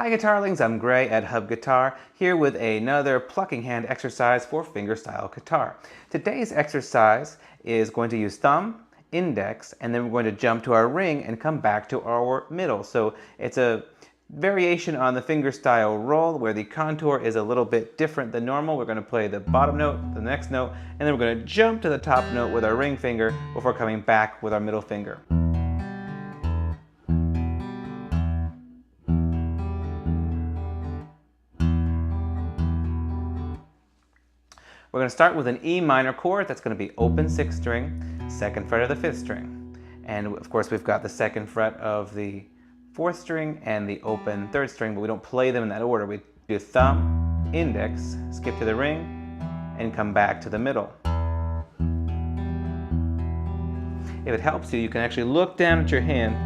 Hi guitarlings, I'm Gray at Hub Guitar, here with another plucking hand exercise for fingerstyle guitar. Today's exercise is going to use thumb, index, and then we're going to jump to our ring and come back to our middle. So it's a variation on the fingerstyle roll where the contour is a little bit different than normal. We're going to play the bottom note, the next note, and then we're going to jump to the top note with our ring finger before coming back with our middle finger. We're going to start with an E minor chord that's going to be open 6th string, 2nd fret of the 5th string. And of course we've got the 2nd fret of the 4th string and the open 3rd string, but we don't play them in that order. We do thumb, index, skip to the ring, and come back to the middle. If it helps you, you can actually look down at your hand,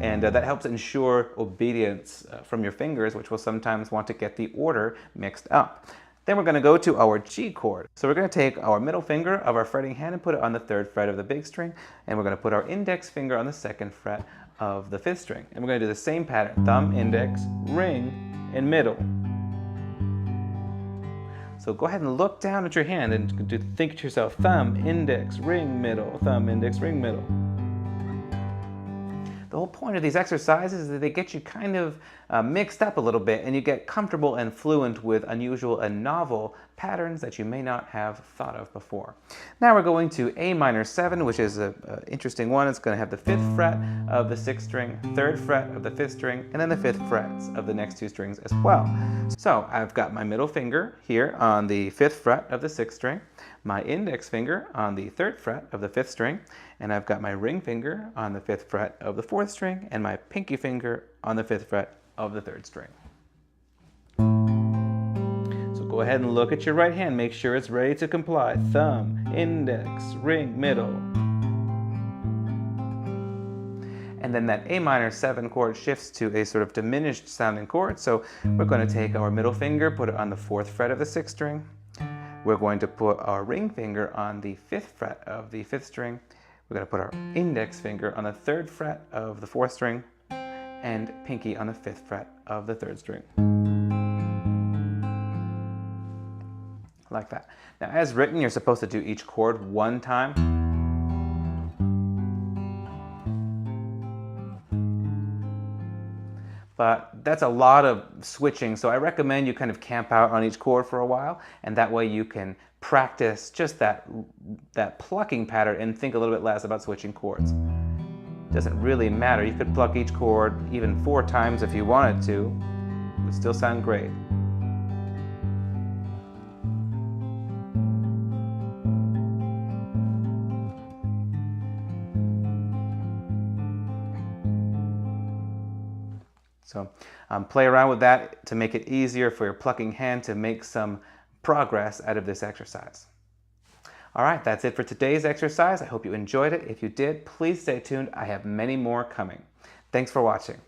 and that helps ensure obedience from your fingers, which will sometimes want to get the order mixed up. Then we're going to go to our G chord. So we're going to take our middle finger of our fretting hand and put it on the 3rd fret of the big string, and we're going to put our index finger on the 2nd fret of the 5th string. And we're going to do the same pattern, thumb, index, ring, and middle. So go ahead and look down at your hand and think to yourself, thumb, index, ring, middle, thumb, index, ring, middle. The whole point of these exercises is that they get you kind of mixed up a little bit and you get comfortable and fluent with unusual and novel patterns that you may not have thought of before. Now we're going to A minor 7, which is an interesting one. It's going to have the 5th fret of the 6th string, 3rd fret of the 5th string, and then the 5th frets of the next 2 strings as well. So I've got my middle finger here on the 5th fret of the 6th string, my index finger on the 3rd fret of the 5th string, and I've got my ring finger on the 5th fret of the 4th string, and my pinky finger on the 5th fret of the 3rd string. So go ahead and look at your right hand, make sure it's ready to comply. Thumb, index, ring, middle. And then that A minor 7 chord shifts to a sort of diminished sounding chord. So we're going to take our middle finger, put it on the 4th fret of the 6th string. We're going to put our ring finger on the 5th fret of the 5th string. We're going to put our index finger on the 3rd fret of the 4th string and pinky on the 5th fret of the 3rd string. Like that. Now as written, you're supposed to do each chord one time. But that's a lot of switching, so I recommend you kind of camp out on each chord for a while, and that way you can practice just that plucking pattern and think a little bit less about switching chords. Doesn't really matter. You could pluck each chord even 4 times if you wanted to. It would still sound great. So play around with that to make it easier for your plucking hand to make some progress out of this exercise. All right, that's it for today's exercise. I hope you enjoyed it. If you did, please stay tuned. I have many more coming. Thanks for watching.